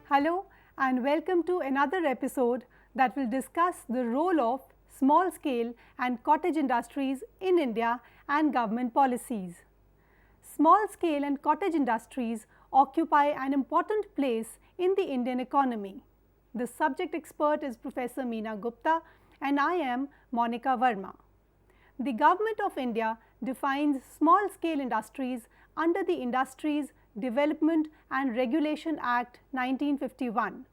Hello and welcome to another episode that will discuss the role of small scale and cottage industries in India and government policies. Small scale and cottage industries occupy an important place in the Indian economy. The subject expert is Professor Meena Gupta and I am Monica Verma. The Government of India defines small scale industries under the Industries Development and Regulation Act 1951.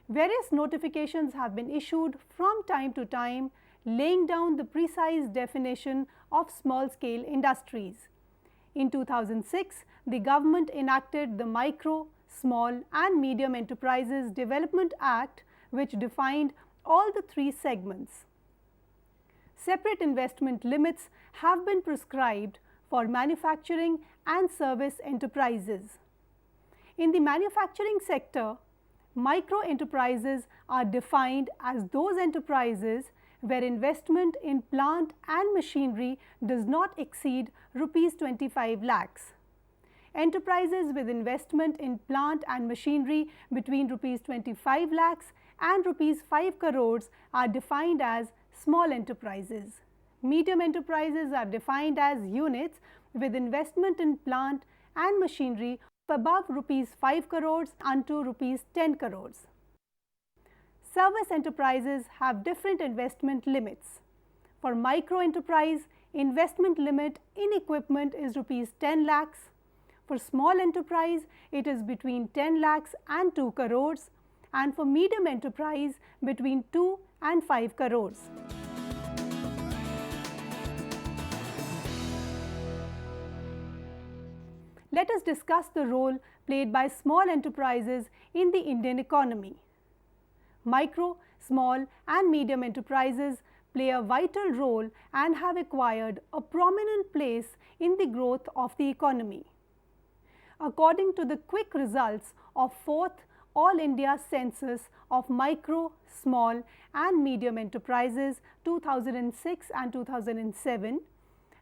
Various notifications have been issued from time to time laying down the precise definition of small scale industries. In 2006, the government enacted the Micro, Small and Medium Enterprises Development Act, which defined all the three segments. Separate investment limits have been prescribed for manufacturing and service enterprises. In the manufacturing sector, micro enterprises are defined as those enterprises where investment in plant and machinery does not exceed Rs 25 lakhs. Enterprises with investment in plant and machinery between Rs 25 lakhs and Rs 5 crores are defined as small enterprises. Medium enterprises are defined as units with investment in plant and machinery above Rs 5 crores unto Rs 10 crores. Service enterprises have different investment limits. For micro enterprise, investment limit in equipment is Rs 10 lakhs. For small enterprise, it is between 10 lakhs and 2 crores, and for medium enterprise between 2 and 5 crores. Let us discuss the role played by small enterprises in the Indian economy. Micro, small and medium enterprises play a vital role and have acquired a prominent place in the growth of the economy. According to the quick results of 4th All India Census of Micro, Small and Medium Enterprises 2006 and 2007,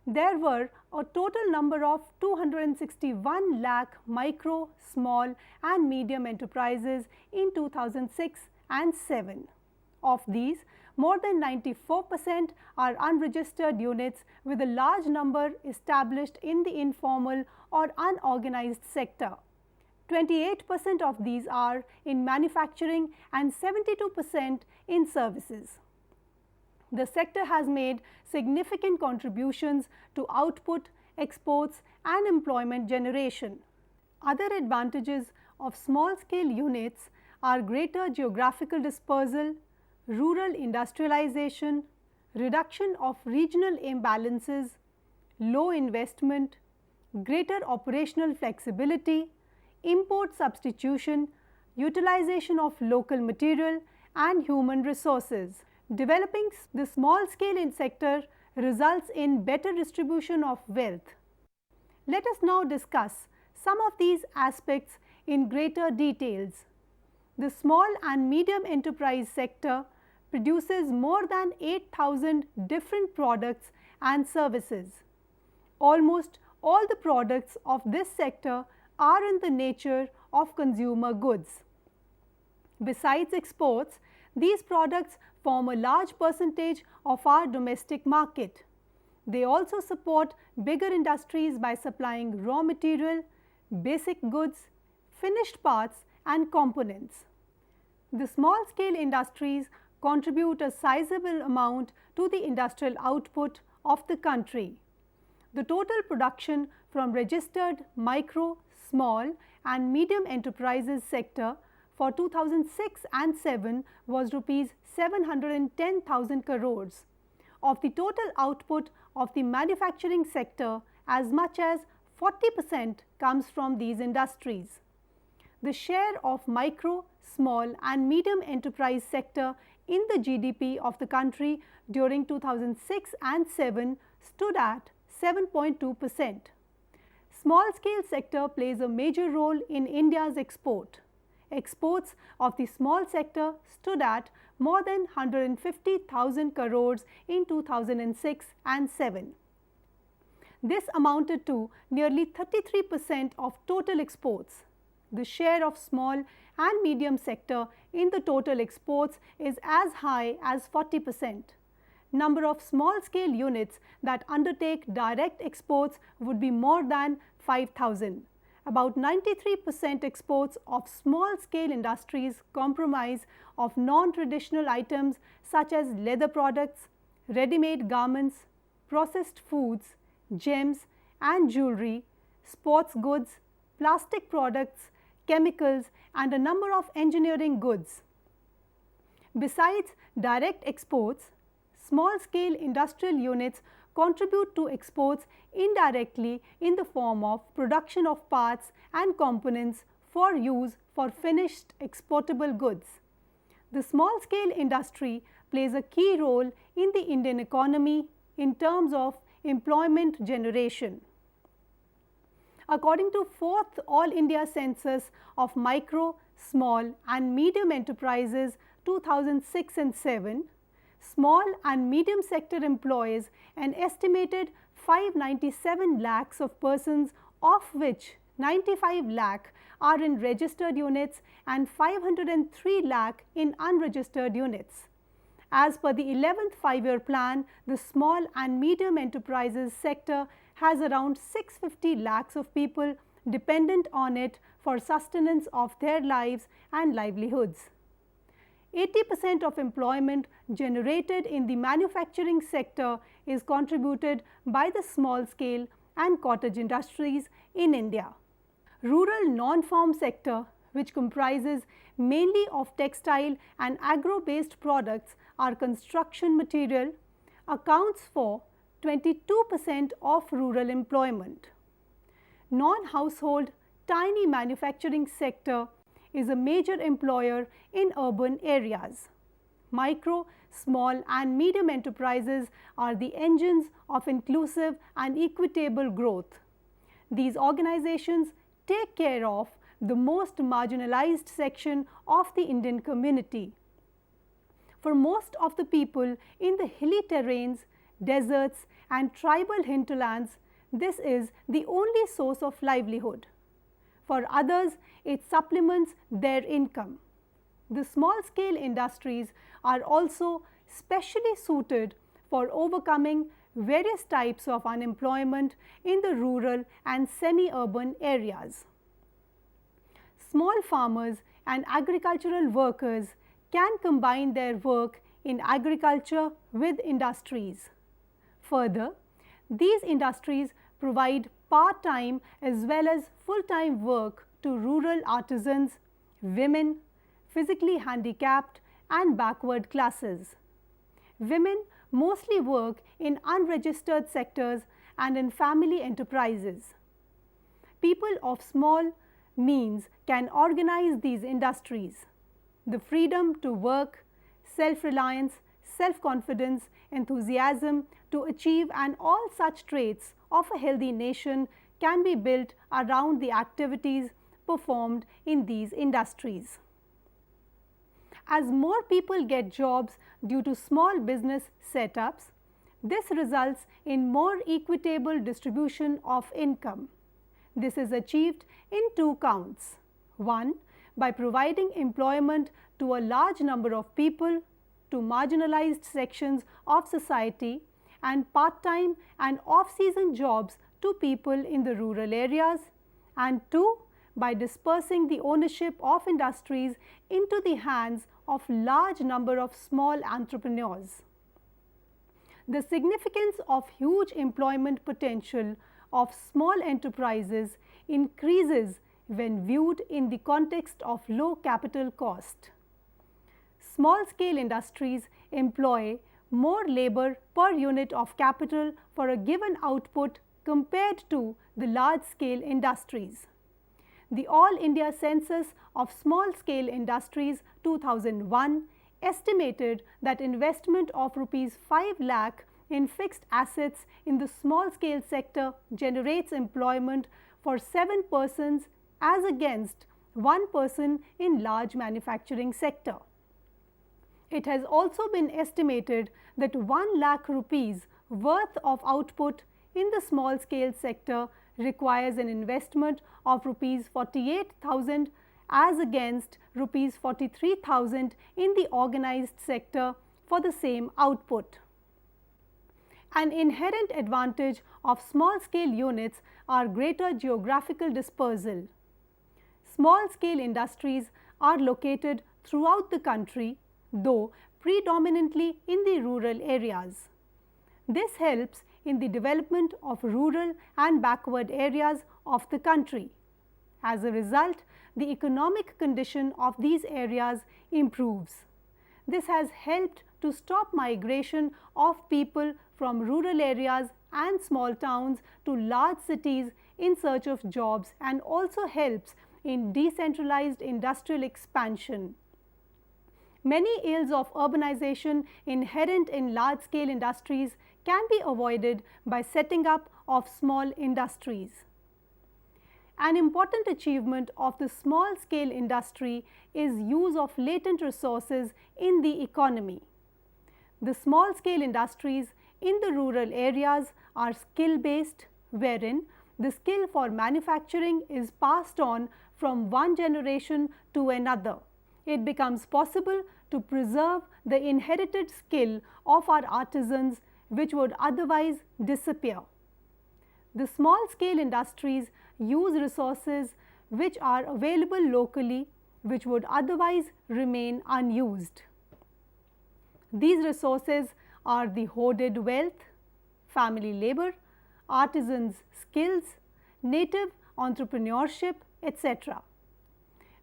there were a total number of 261 lakh micro, small and medium enterprises in 2006 and 7. Of these, more than 94% are unregistered units, with a large number established in the informal or unorganized sector. 28% of these are in manufacturing and 72% in services. The sector has made significant contributions to output, exports and employment generation. Other advantages of small scale units are greater geographical dispersal, rural industrialization, reduction of regional imbalances, low investment, greater operational flexibility, import substitution, utilization of local material and human resources. Developing the small scale sector results in better distribution of wealth. Let us now discuss some of these aspects in greater details. The small and medium enterprise sector produces more than 8,000 different products and services. Almost all the products of this sector are in the nature of consumer goods. Besides exports, these products form a large percentage of our domestic market. They also support bigger industries by supplying raw material, basic goods, finished parts and components. The small scale industries contribute a sizable amount to the industrial output of the country. The total production from registered micro, small and medium enterprises sector for 2006 and 7 was Rs 710,000 crores. Of the total output of the manufacturing sector, as much as 40% comes from these industries. The share of micro, small and medium enterprise sector in the GDP of the country during 2006 and 7 stood at 7.2%. Small scale sector plays a major role in India's export. Exports of the small sector stood at more than 150,000 crores in 2006 and 7. This amounted to nearly 33% of total exports. the share of small and medium sector in the total exports is as high as 40%. Number of small-scale units that undertake direct exports would be more than 5,000. About 93% exports of small-scale industries comprise of non-traditional items such as leather products, ready-made garments, processed foods, gems and jewelry, sports goods, plastic products, chemicals and a number of engineering goods. Besides direct exports, small-scale industrial units contribute to exports indirectly in the form of production of parts and components for use for finished exportable goods. The small-scale industry plays a key role in the Indian economy in terms of employment generation. According to 4th All India Census of Micro, Small and Medium Enterprises 2006 and 7, small and medium sector employs an estimated 597 lakhs of persons, of which 95 lakh are in registered units and 503 lakh in unregistered units. As per the 11th 5-year plan, the small and medium enterprises sector has around 650 lakhs of people dependent on it for sustenance of their lives and livelihoods. 80% of employment generated in the manufacturing sector is contributed by the small scale and cottage industries in India. Rural non-farm sector, which comprises mainly of textile and agro-based products or construction material, accounts for 22% of rural employment. Non-household tiny manufacturing sector is a major employer in urban areas. Micro, small and medium enterprises are the engines of inclusive and equitable growth. These organizations take care of the most marginalized section of the Indian community. For most of the people in the hilly terrains, deserts and tribal hinterlands, this is the only source of livelihood. For others, it supplements their income. The small-scale industries are also specially suited for overcoming various types of unemployment in the rural and semi-urban areas. Small farmers and agricultural workers can combine their work in agriculture with industries. Further, these industries provide part-time as well as full-time work to rural artisans, women, physically handicapped and backward classes. Women mostly work in unregistered sectors and in family enterprises. People of small means can organize these industries. The freedom to work, self-reliance, self-confidence, enthusiasm to achieve and all such traits of a healthy nation can be built around the activities performed in these industries. As more people get jobs due to small business setups, this results in more equitable distribution of income. This is achieved in two counts. One, by providing employment to a large number of people, to marginalized sections of society, and part-time and off-season jobs to people in the rural areas, and two, by dispersing the ownership of industries into the hands of large number of small entrepreneurs. The significance of huge employment potential of small enterprises increases when viewed in the context of low capital cost. Small-scale industries employ more labor per unit of capital for a given output compared to the large-scale industries. The All India Census of Small-Scale Industries 2001 estimated that investment of Rs 5 lakh in fixed assets in the small-scale sector generates employment for 7 persons as against 1 person in large manufacturing sector. It has also been estimated that 1 lakh rupees worth of output in the small-scale sector requires an investment of rupees 48,000 as against rupees 43,000 in the organized sector for the same output. An inherent advantage of small-scale units are greater geographical dispersal. Small-scale industries are located throughout the country, though predominantly in the rural areas. This helps in the development of rural and backward areas of the country. As a result, the economic condition of these areas improves. This has helped to stop migration of people from rural areas and small towns to large cities in search of jobs and also helps in decentralized industrial expansion. Many ills of urbanization inherent in large-scale industries can be avoided by setting up of small industries. An important achievement of the small-scale industry is use of latent resources in the economy. The small-scale industries in the rural areas are skill-based, wherein the skill for manufacturing is passed on from one generation to another. It becomes possible to preserve the inherited skill of our artisans which would otherwise disappear. The small-scale industries use resources which are available locally which would otherwise remain unused. These resources are the hoarded wealth, family labor, artisans' skills, native entrepreneurship, etc.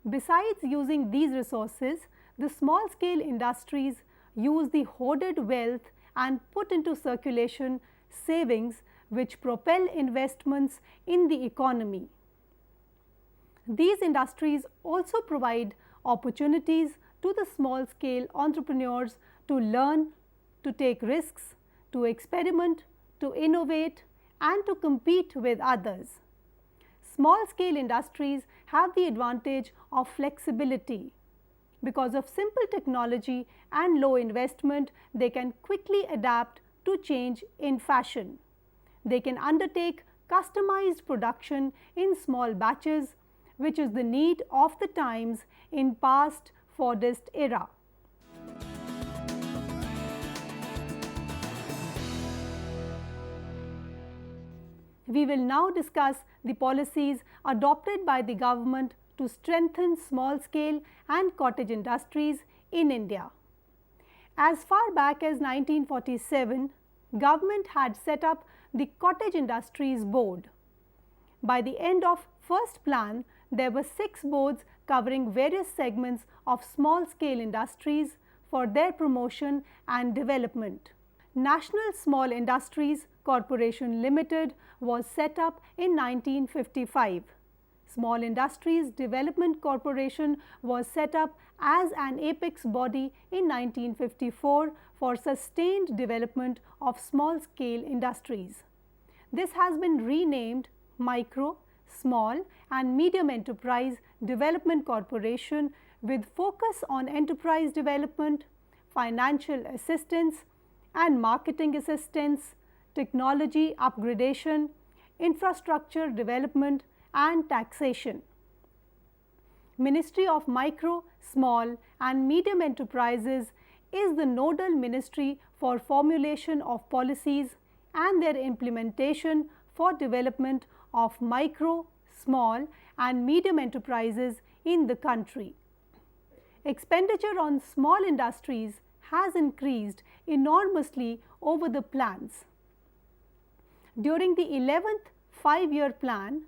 Besides using these resources, the small-scale industries use the hoarded wealth and put into circulation savings which propel investments in the economy. These industries also provide opportunities to the small-scale entrepreneurs to learn, to take risks, to experiment, to innovate, and to compete with others. Small-scale industries have the advantage of flexibility. Because of simple technology and low investment, they can quickly adapt to change in fashion. They can undertake customized production in small batches, which is the need of the times in past Fordist era. We will now discuss the policies adopted by the government to strengthen small-scale and cottage industries in India. As far back as 1947, government had set up the Cottage Industries Board. By the end of first plan, there were 6 boards covering various segments of small-scale industries for their promotion and development. National Small Industries Corporation Limited was set up in 1955. Small Industries Development Corporation was set up as an apex body in 1954 for sustained development of small-scale industries. This has been renamed Micro, Small and Medium Enterprise Development Corporation with focus on enterprise development, financial assistance and marketing assistance, technology upgradation, infrastructure development and taxation. Ministry of Micro, Small and Medium Enterprises is the nodal ministry for formulation of policies and their implementation for development of micro, small and medium enterprises in the country. Expenditure on small industries has increased enormously over the plans. During the 11th 5-year plan,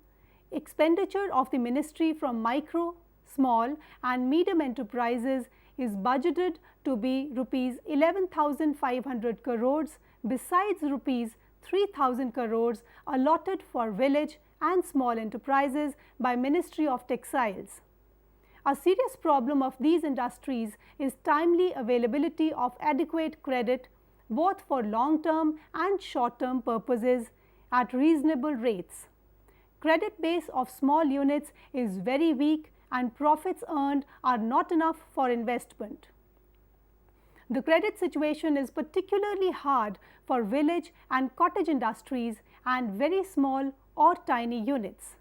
expenditure of the ministry from micro, small and medium enterprises is budgeted to be rupees 11,500 crores besides rupees 3,000 crores allotted for village and small enterprises by Ministry of Textiles. A serious problem of these industries is timely availability of adequate credit both for long-term and short-term purposes at reasonable rates. Credit base of small units is very weak and profits earned are not enough for investment. The credit situation is particularly hard for village and cottage industries and very small or tiny units.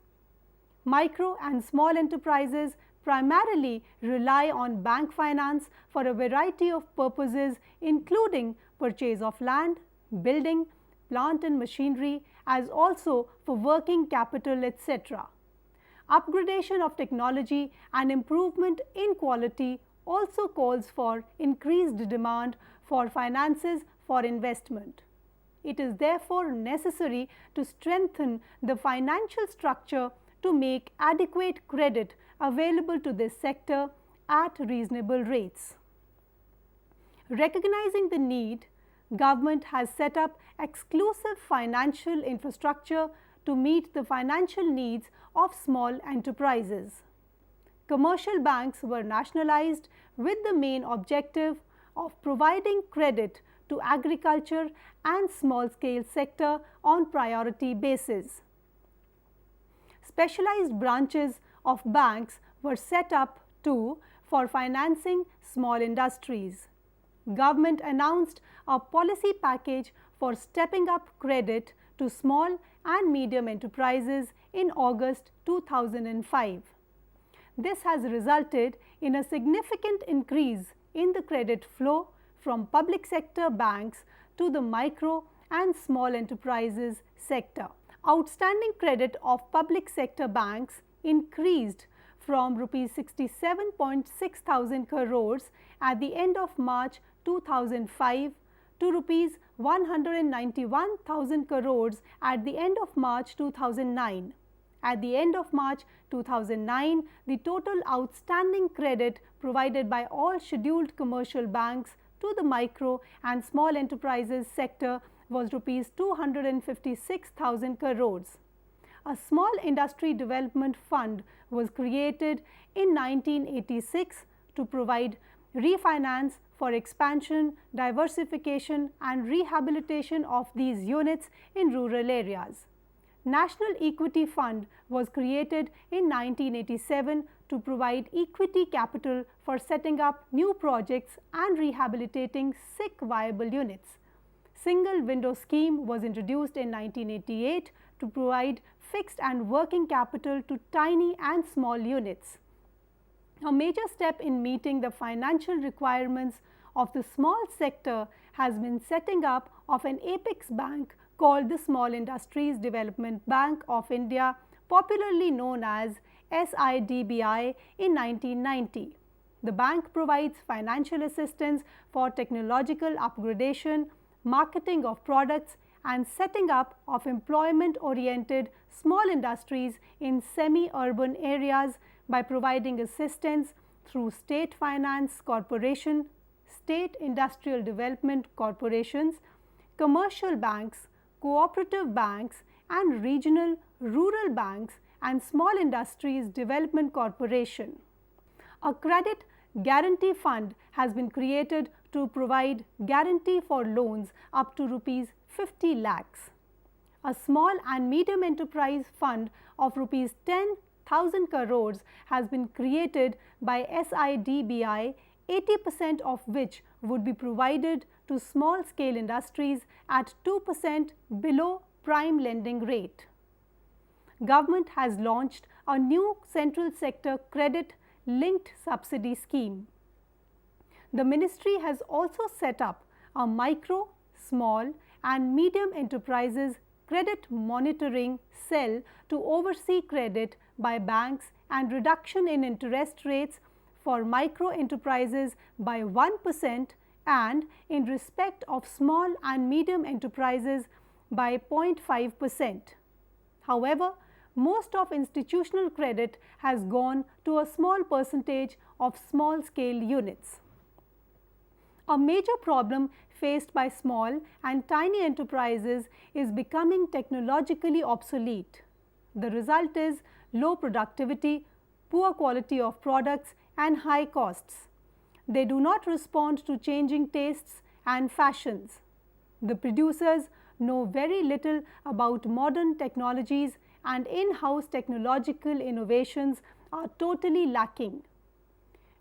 Micro and small enterprises primarily rely on bank finance for a variety of purposes, including purchase of land, building, plant and machinery, as also for working capital, etc. Upgradation of technology and improvement in quality also calls for increased demand for finances for investment. It is therefore necessary to strengthen the financial structure to make adequate credit available to this sector at reasonable rates. Recognizing the need, government has set up exclusive financial infrastructure to meet the financial needs of small enterprises. Commercial banks were nationalized with the main objective of providing credit to agriculture and small-scale sector on priority basis. Specialized branches of banks were set up too for financing small industries. Government announced a policy package for stepping up credit to small and medium enterprises in August 2005. This has resulted in a significant increase in the credit flow from public sector banks to the micro and small enterprises sector. Outstanding credit of public sector banks increased from Rs 67.6 thousand crores at the end of March 2005 to Rs 191,000 crores at the end of March 2009. At the end of March 2009, the total outstanding credit provided by all scheduled commercial banks to the micro and small enterprises sector was Rs 256,000 crores. A small industry development fund was created in 1986 to provide refinance for expansion, diversification and rehabilitation of these units in rural areas. National Equity Fund was created in 1987 to provide equity capital for setting up new projects and rehabilitating sick viable units. Single window scheme was introduced in 1988 to provide fixed and working capital to tiny and small units. A major step in meeting the financial requirements of the small sector has been setting up of an apex bank called the Small Industries Development Bank of India, popularly known as SIDBI, in 1990. The bank provides financial assistance for technological upgradation, marketing of products and setting up of employment-oriented small industries in semi-urban areas by providing assistance through state finance corporation, state industrial development corporations, commercial banks, cooperative banks and regional rural banks and small industries development corporation. A credit guarantee fund has been created to provide guarantee for loans up to Rs 50 lakhs. A small and medium enterprise fund of Rs 10,000 crores has been created by SIDBI, 80% of which would be provided to small scale industries at 2% below prime lending rate. Government has launched a new central sector credit linked subsidy scheme. The ministry has also set up a micro, small and medium enterprises credit monitoring cell to oversee credit by banks and reduction in interest rates for micro enterprises by 1% and in respect of small and medium enterprises by 0.5%. However, most of institutional credit has gone to a small percentage of small scale units. A major problem faced by small and tiny enterprises is becoming technologically obsolete. The result is low productivity, poor quality of products and high costs. They do not respond to changing tastes and fashions. The producers know very little about modern technologies and in-house technological innovations are totally lacking.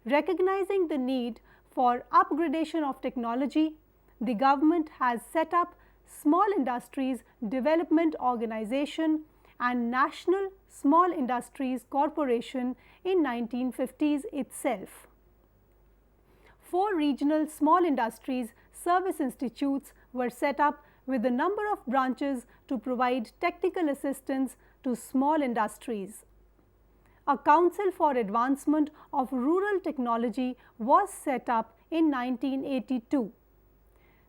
Recognizing the need for upgradation of technology, the government has set up Small Industries Development Organization and National Small Industries Corporation in 1950s itself. 4 regional small industries service institutes were set up with a number of branches to provide technical assistance to small industries. A Council for Advancement of Rural Technology was set up in 1982.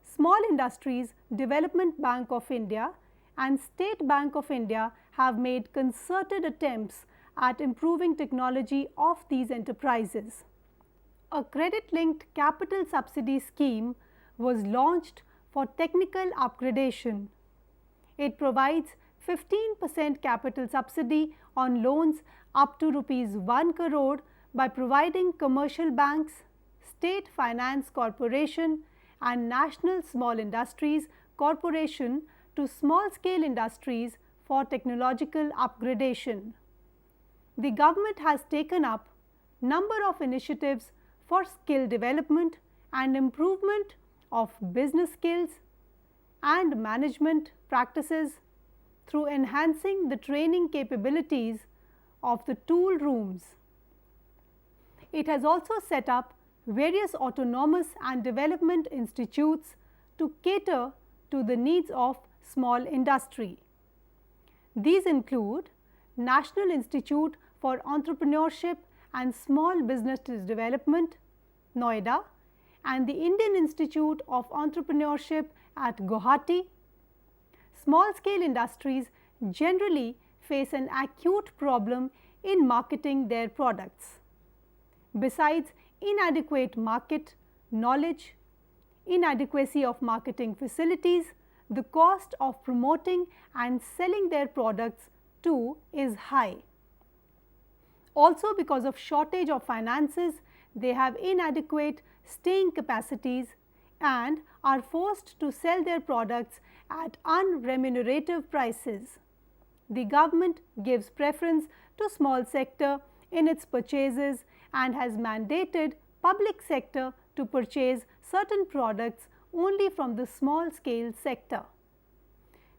Small Industries Development Bank of India and State Bank of India have made concerted attempts at improving technology of these enterprises. A credit-linked capital subsidy scheme was launched for technical upgradation. It provides 15% capital subsidy on loans up to Rs 1 crore by providing commercial banks, State Finance Corporation and National Small Industries Corporation to small-scale industries for technological upgradation. The government has taken up number of initiatives for skill development and improvement of business skills and management practices through enhancing the training capabilities of the tool rooms. It has also set up various autonomous and development institutes to cater to the needs of small industry. These include National Institute for Entrepreneurship and Small Business Development, Noida, and the Indian Institute of Entrepreneurship at Guwahati. Small-scale industries generally face an acute problem in marketing their products. Besides inadequate market knowledge, inadequacy of marketing facilities, the cost of promoting and selling their products too is high. Also, because of shortage of finances, they have inadequate staying capacities and are forced to sell their products at unremunerative prices. The government gives preference to small sector in its purchases and has mandated public sector to purchase certain products only from the small scale sector.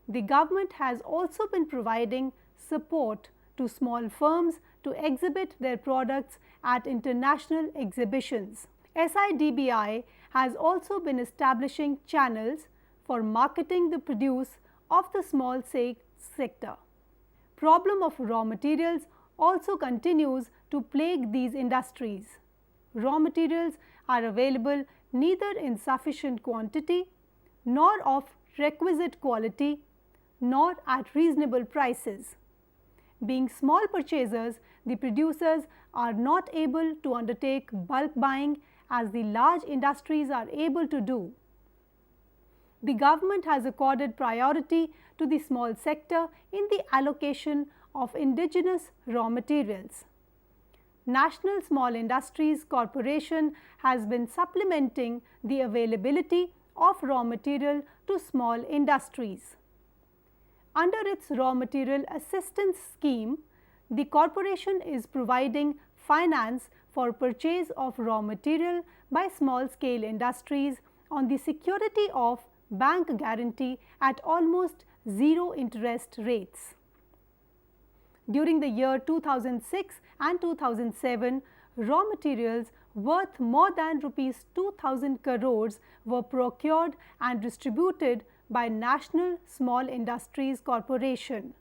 The government has also been providing support to small firms to exhibit their products at international exhibitions. SIDBI has also been establishing channels for marketing the produce of the small sector. Problem of raw materials also continues to plague these industries. Raw materials are available neither in sufficient quantity nor of requisite quality nor at reasonable prices. Being small purchasers, the producers are not able to undertake bulk buying as the large industries are able to do. The government has accorded priority to the small sector in the allocation of indigenous raw materials. National Small Industries Corporation has been supplementing the availability of raw material to small industries. Under its raw material assistance scheme, the corporation is providing finance for purchase of raw material by small scale industries on the security of bank guarantee at almost zero interest rates. During the year 2006 and 2007, raw materials worth more than Rs 2000 crores were procured and distributed by National Small Industries Corporation.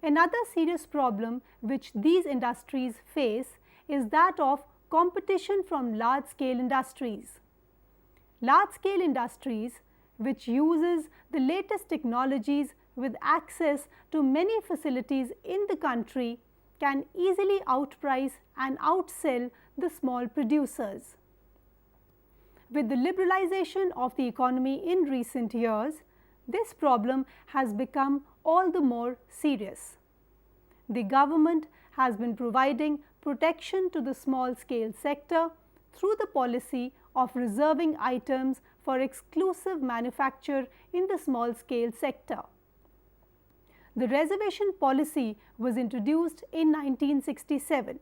Another serious problem which these industries face is that of competition from large-scale industries. Large-scale industries which uses the latest technologies with access to many facilities in the country can easily outprice and outsell the small producers. With the liberalization of the economy in recent years, this problem has become all the more serious. The government has been providing protection to the small scale sector through the policy of reserving items for exclusive manufacture in the small scale sector. The Reservation Policy was introduced in 1967.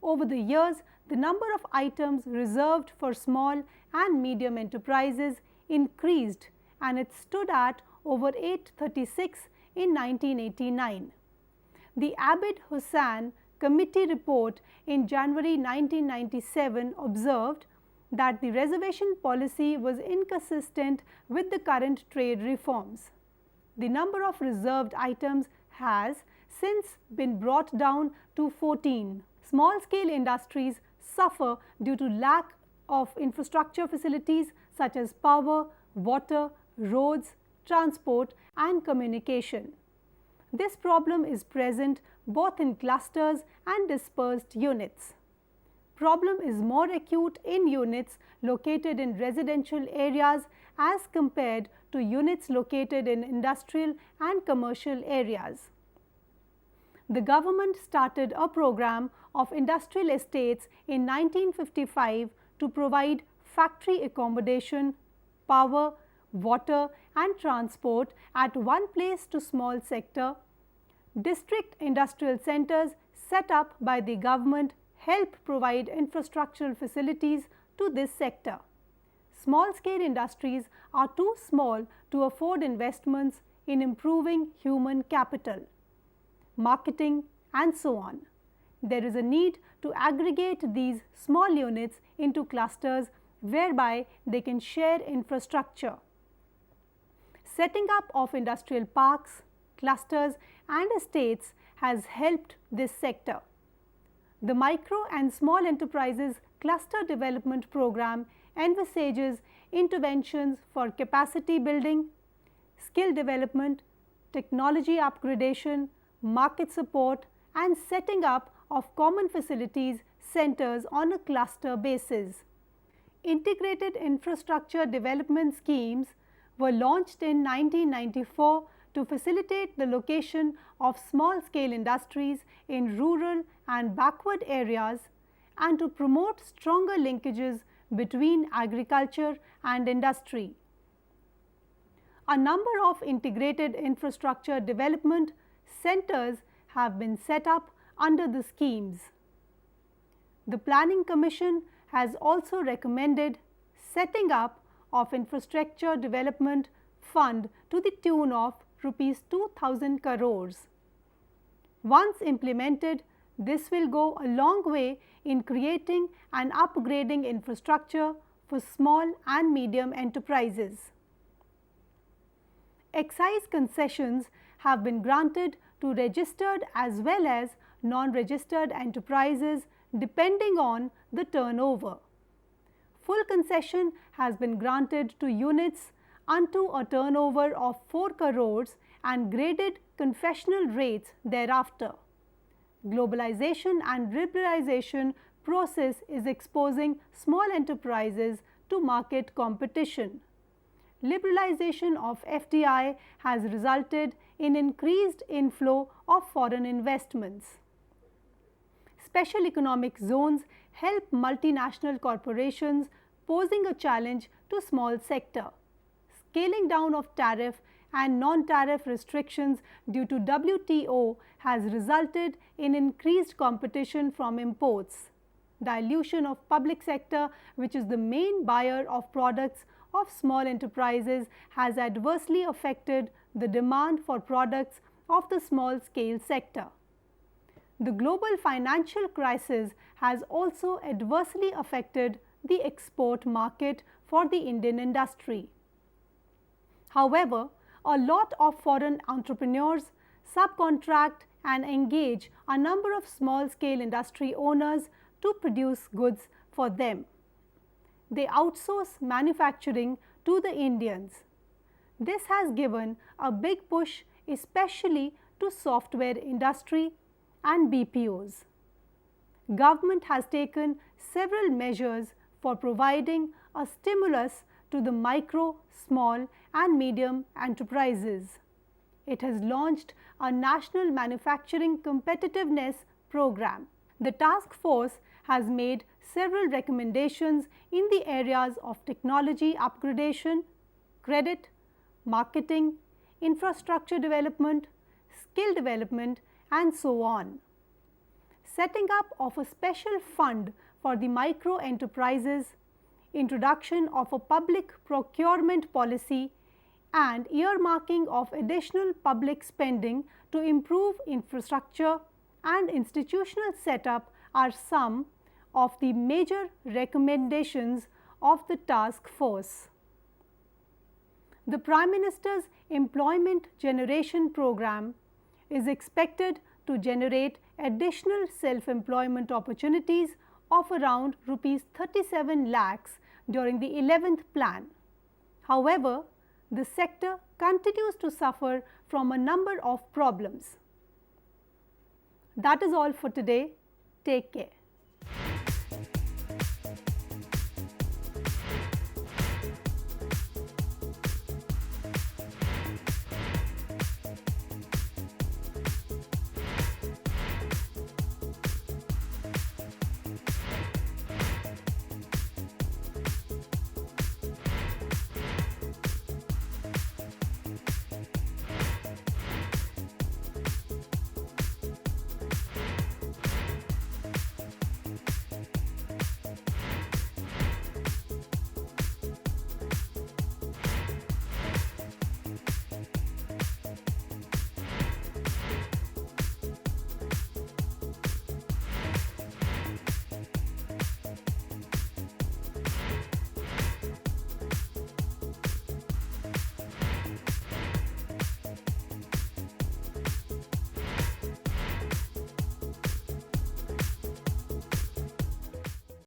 Over the years, the number of items reserved for small and medium enterprises increased and it stood at over 836 in 1989. The Abid-Hussain Committee report in January 1997 observed that the reservation policy was inconsistent with the current trade reforms. The number of reserved items has since been brought down to 14. Small-scale industries suffer due to lack of infrastructure facilities such as power, water, roads, transport and communication. This problem is present both in clusters and dispersed units. Problem is more acute in units located in residential areas as compared to units located in industrial and commercial areas. The government started a program of industrial estates in 1955 to provide factory accommodation, power, water and transport at one place to small sector. District industrial centers set up by the government help provide infrastructural facilities to this sector. Small-scale industries are too small to afford investments in improving human capital, marketing and so on. There is a need to aggregate these small units into clusters whereby they can share infrastructure. Setting up of industrial parks, clusters and estates has helped this sector. The Micro and Small Enterprises Cluster Development Program envisages interventions for capacity building, skill development, technology upgradation, market support and setting up of common facilities centers on a cluster basis. Integrated infrastructure development schemes were launched in 1994 to facilitate the location of small-scale industries in rural and backward areas and to promote stronger linkages between agriculture and industry. A number of integrated infrastructure development centers have been set up under the schemes. The Planning Commission has also recommended setting up of infrastructure development fund to the tune of rupees 2,000 crores. Once implemented, this will go a long way in creating and upgrading infrastructure for small and medium enterprises. Excise concessions have been granted to registered as well as non-registered enterprises depending on the turnover. Full concession has been granted to units unto a turnover of 4 crores and graded confessional rates thereafter. Globalization and liberalization process is exposing small enterprises to market competition. Liberalization of FDI has resulted in increased inflow of foreign investments. Special economic zones help multinational corporations, posing a challenge to small sector. Scaling down of tariff and non-tariff restrictions due to WTO has resulted in increased competition from imports. Dilution of public sector, which is the main buyer of products of small enterprises, has adversely affected the demand for products of the small scale sector. The global financial crisis has also adversely affected the export market for the Indian industry. However, a lot of foreign entrepreneurs subcontract and engage a number of small-scale industry owners to produce goods for them. They outsource manufacturing to the Indians. This has given a big push especially to software industry and BPOs. Government has taken several measures for providing a stimulus to the micro, small and medium enterprises. It has launched a National Manufacturing Competitiveness Program. The task force has made several recommendations in the areas of technology upgradation, credit, marketing, infrastructure development, skill development and so on. Setting up of a special fund for the micro enterprises, introduction of a public procurement policy and earmarking of additional public spending to improve infrastructure and institutional setup are some of the major recommendations of the task force. The Prime Minister's Employment Generation Program is expected to generate additional self-employment opportunities of around Rs 37 lakhs during the 11th plan. However, the sector continues to suffer from a number of problems. That is all for today. Take care.